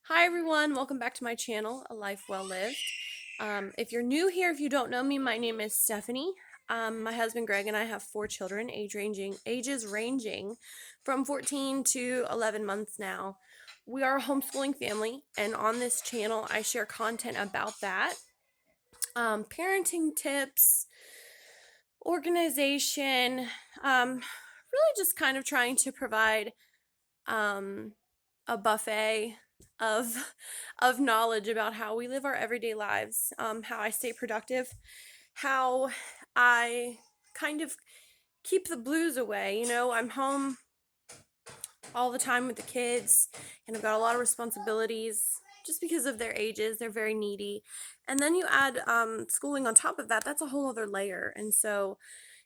Hi everyone, welcome back to my channel, A Life Well Lived. If you're new here, if you don't know me, my name is Stephanie. My husband Greg and I have 4 children, ages ranging from 14 to 11 months now. We are a homeschooling family, and on this channel I share content about that. Parenting tips, organization, really just kind of trying to provide um, a buffet of of knowledge about how we live our everyday lives, how I stay productive, how I kind of keep the blues away. I'm home all the time with the kids, and I've got a lot of responsibilities just because of their ages. They're very needy, and then you add schooling on top of that. That's a whole other layer. And so,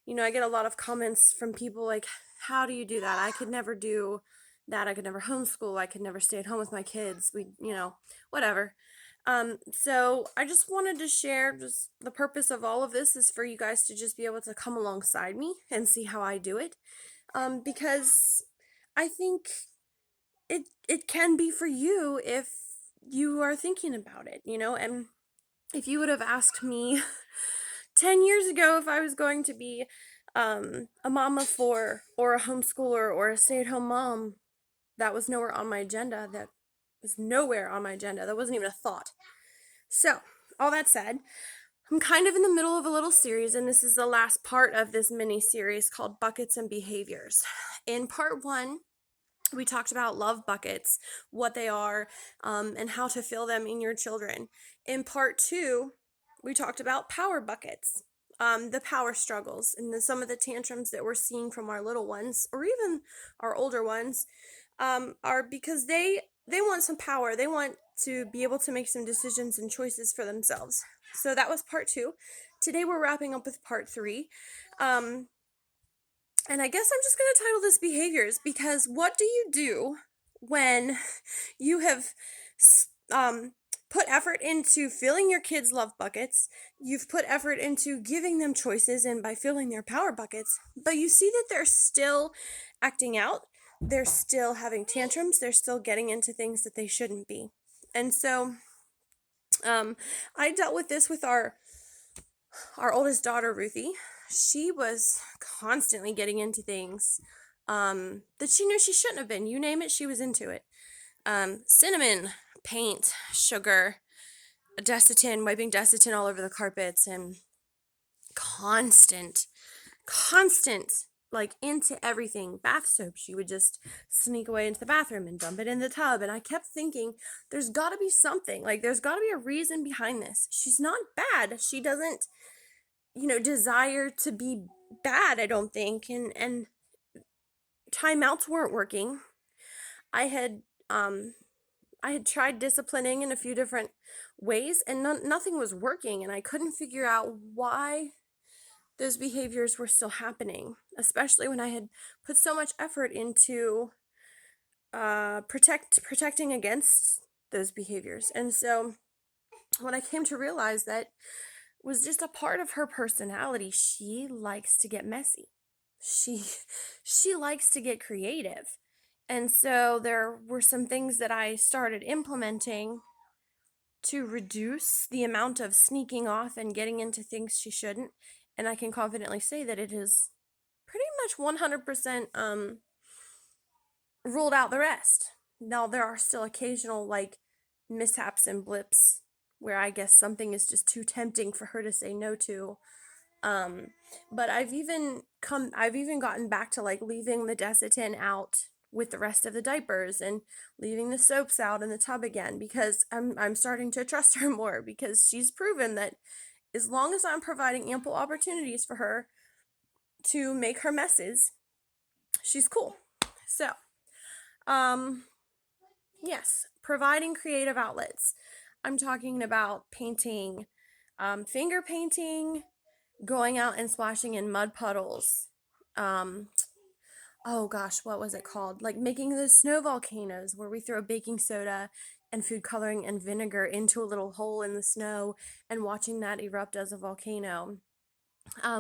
I get a lot of comments from people like, how do you do that? I could never do that. I could never homeschool. I could never stay at home with my kids. Whatever. So I just wanted to share, just the purpose of all of this is for you guys to just be able to come alongside me and see how I do it. Because I think it can be for you if you are thinking about it, and if you would have asked me 10 years ago if I was going to be a mom of 4 or a homeschooler or a stay-at-home mom, that was nowhere on my agenda. That was nowhere on my agenda. That wasn't even a thought. So, all that said, I'm kind of in the middle of a little series, and this is the last part of this mini series called Buckets and Behaviors. In part 1, we talked about love buckets, what they are, and how to fill them in your children. In part 2, we talked about power buckets, the power struggles, and some of the tantrums that we're seeing from our little ones, or even our older ones, are because they want some power. They want to be able to make some decisions and choices for themselves. So that was part 2. Today we're wrapping up with part 3. And I guess I'm just going to title this Behaviors, because what do you do when you have put effort into filling your kids' love buckets, you've put effort into giving them choices and by filling their power buckets, but you see that they're still acting out, they're still having tantrums, they're still getting into things that they shouldn't be. And so I dealt with this with our oldest daughter, Ruthie. She was constantly getting into things that she knew she shouldn't have been. You name it, she was into it. Cinnamon, paint, sugar, Desitin, wiping Desitin all over the carpets, and constant, like into everything. Bath soap, she would just sneak away into the bathroom and dump it in the tub. And I kept thinking, there's got to be something. Like, there's got to be a reason behind this. She's not bad. She doesn't desire to be bad, I don't think. And timeouts weren't working. I had tried disciplining in a few different ways, and nothing was working, and I couldn't figure out why those behaviors were still happening, especially when I had put so much effort into protecting against those behaviors. And so when I came to realize that was just a part of her personality, she likes to get messy. She likes to get creative. And so there were some things that I started implementing to reduce the amount of sneaking off and getting into things she shouldn't. And I can confidently say that it has pretty much 100% ruled out the rest. Now, there are still occasional mishaps and blips where I guess something is just too tempting for her to say no to. But I've even gotten back to leaving the Desitin out with the rest of the diapers and leaving the soaps out in the tub again, because I'm starting to trust her more, because she's proven that as long as I'm providing ample opportunities for her to make her messes, she's cool. So, yes, providing creative outlets. I'm talking about painting, finger painting, going out and splashing in mud puddles. Oh gosh, what was it called? Like making the snow volcanoes, where we throw baking soda and food coloring and vinegar into a little hole in the snow and watching that erupt as a volcano.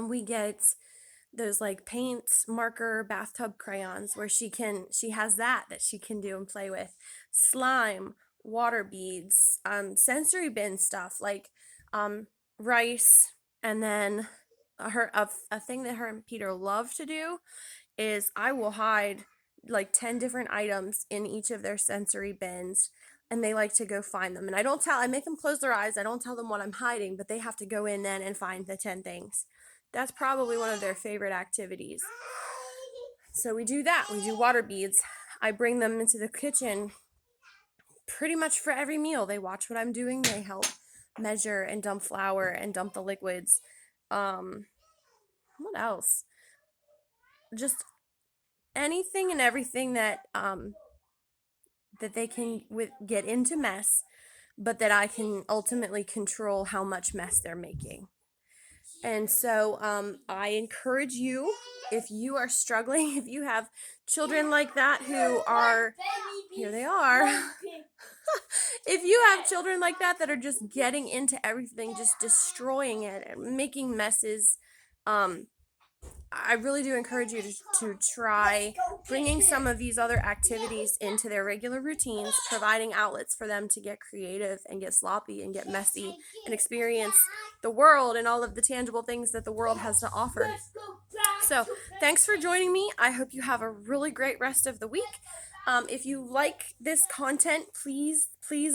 We get those paint marker bathtub crayons where she has that she can do and play with. Slime, water beads, sensory bin stuff like rice, and then a thing that her and Peter love to do is I will hide like 10 different items in each of their sensory bins, and they like to go find them. And I make them close their eyes. I don't tell them what I'm hiding, but they have to go in then and find the 10 things. That's probably one of their favorite activities. So we do that. We do water beads. I bring them into the kitchen pretty much for every meal. They watch what I'm doing. They help measure and dump flour and dump the liquids. What else? Just anything and everything that they can get into mess, but that I can ultimately control how much mess they're making. And so I encourage you, if you are struggling, if you have children like that who are, here they are. If you have children like that are just getting into everything, just destroying it and making messes, I really do encourage you to try bringing some of these other activities into their regular routines, providing outlets for them to get creative and get sloppy and get messy and experience the world and all of the tangible things that the world has to offer. So thanks for joining me. I hope you have a really great rest of the week. If you like this content, please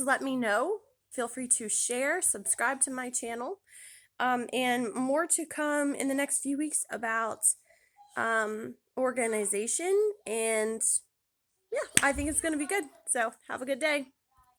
let me know. Feel free to share, subscribe to my channel. And more to come in the next few weeks about organization. And yeah, I think it's going to be good. So have a good day.